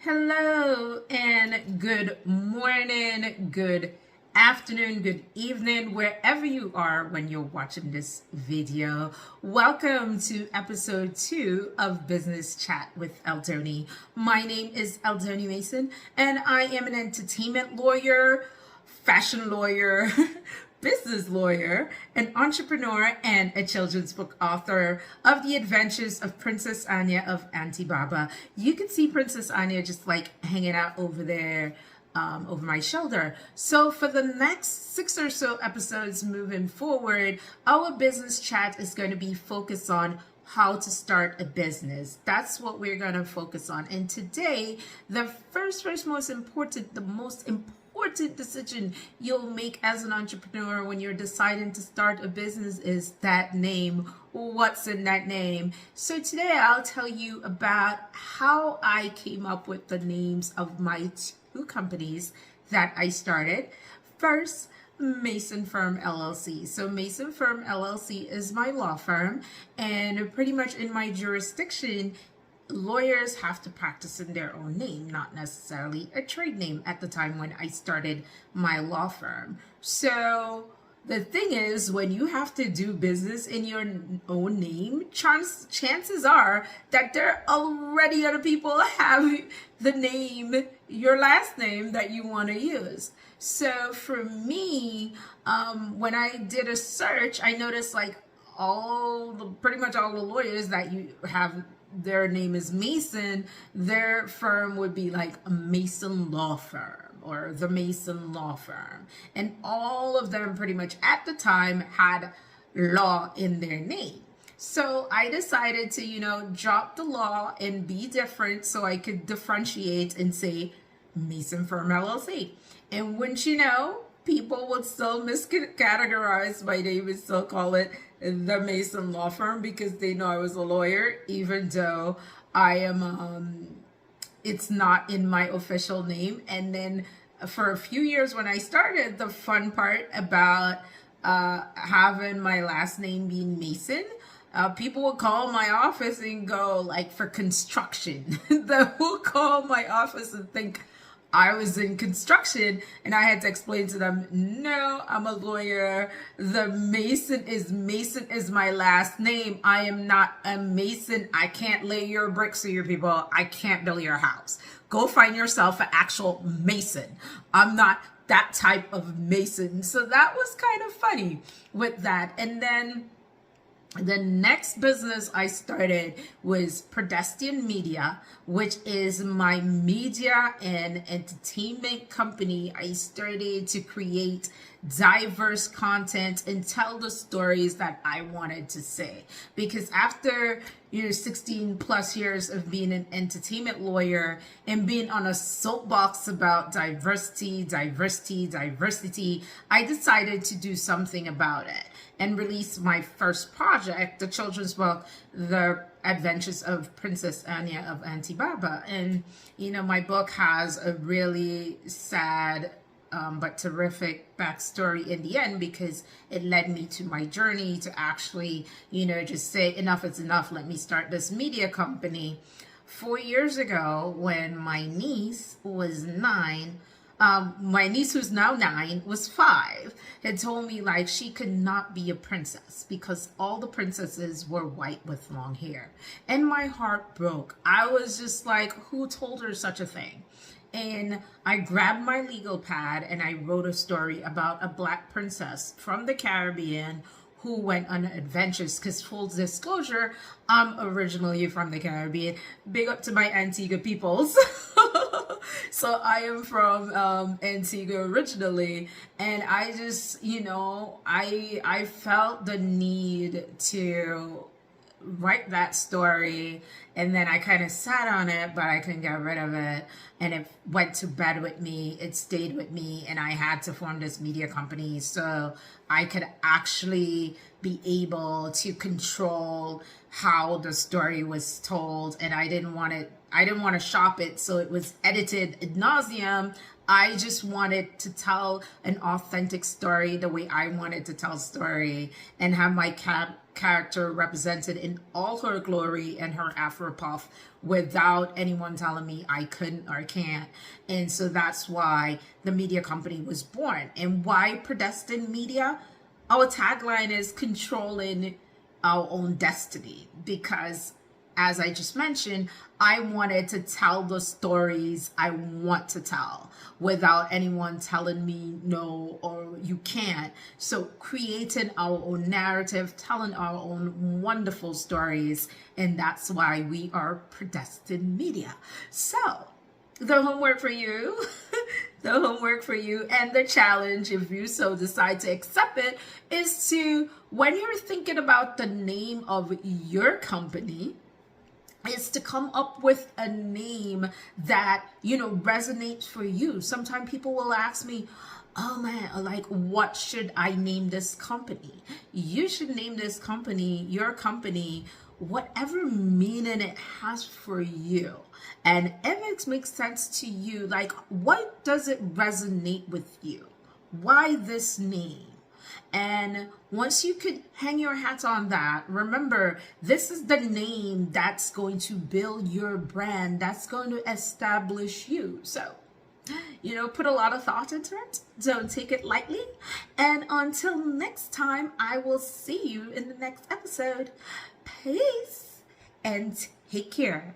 Hello and good morning, good afternoon, good evening, wherever you are when you're watching this video. Welcome to episode 2 of Business Chat with Eldonie. My name is Eldonie Mason and I am an entertainment lawyer, fashion lawyer, business lawyer, an entrepreneur, and a children's book author of The Adventures of Princess Anya of Auntie Baba. You can see Princess Anya just like hanging out over there over my shoulder. So for the next 6 or so episodes moving forward, our business chat is going to be focused on how to start a business. That's what we're going to focus on. And today, the most important decision you'll make as an entrepreneur when you're deciding to start a business is that name. What's in that name? So today I'll tell you about how I came up with the names of my 2 companies that I started. First, Mason Firm LLC. So Mason Firm LLC is my law firm, and pretty much in my jurisdiction, lawyers have to practice in their own name, not necessarily a trade name at the time when I started my law firm. So the thing is, when you have to do business in your own name, chances are that there are already other people have the name, your last name that you want to use. So for me, when I did a search, I noticed like pretty much all the lawyers that you have their name is Mason, their firm would be like a Mason Law Firm or the Mason Law Firm. And all of them pretty much at the time had law in their name. So I decided to, drop the law and be different so I could differentiate and say Mason Firm LLC. And wouldn't you know, people would still miscategorize my name and still call it the Mason Law Firm because they know I was a lawyer, even though I am, it's not in my official name. And then for a few years when I started, the fun part about having my last name being Mason, people would call my office and go like for construction. They will call my office and think I was in construction, and I had to explain to them, no, I'm a lawyer. The Mason is my last name. I am not a Mason. I can't lay your bricks for your people. I can't build your house. Go find yourself an actual Mason. I'm not that type of Mason. So that was kind of funny with that. And then the next business I started was Pedestrian Media, which is my media and entertainment company. I started to create diverse content and tell the stories that I wanted to say. Because after 16 plus years of being an entertainment lawyer and being on a soapbox about diversity, I decided to do something about it and release my first project, the children's book, The Adventures of Princess Anya of Auntie Baba. And, my book has a really sad but terrific backstory in the end, because it led me to my journey to actually, just say enough is enough. Let me start this media company. 4 years ago, when my niece was 9, my niece, who's now 9, was 5, had told me like she could not be a princess because all the princesses were white with long hair. And my heart broke. I was just like, who told her such a thing? And I grabbed my legal pad and I wrote a story about a Black princess from the Caribbean who went on adventures, because full disclosure, I'm originally from the Caribbean. Big up to my Antigua peoples. So I am from Antigua originally, and I just, I felt the need to write that story, and then I kind of sat on it, but I couldn't get rid of it, and it went to bed with me. It stayed with me, and I had to form this media company so I could actually be able to control how the story was told. And I didn't want to shop it, so it was edited ad nauseum. I just wanted to tell an authentic story the way I wanted to tell a story, and have my character represented in all her glory and her Afro puff without anyone telling me I couldn't or can't. And so that's why the media company was born. And why Predestined Media? Our tagline is controlling our own destiny, because as I just mentioned, I wanted to tell the stories I want to tell without anyone telling me no or you can't. So creating our own narrative, telling our own wonderful stories, and that's why we are Predestined Media. So the homework for you, and the challenge, if you so decide to accept it, is to, when you're thinking about the name of your company, is to come up with a name that, resonates for you. Sometimes people will ask me, oh man, like, what should I name this company? You should name this company, your company, whatever meaning it has for you. And if it makes sense to you, like, what does it resonate with you? Why this name? And once you could hang your hat on that, remember, this is the name that's going to build your brand, that's going to establish you. So, put a lot of thought into it. Don't take it lightly. And until next time, I will see you in the next episode. Peace and take care.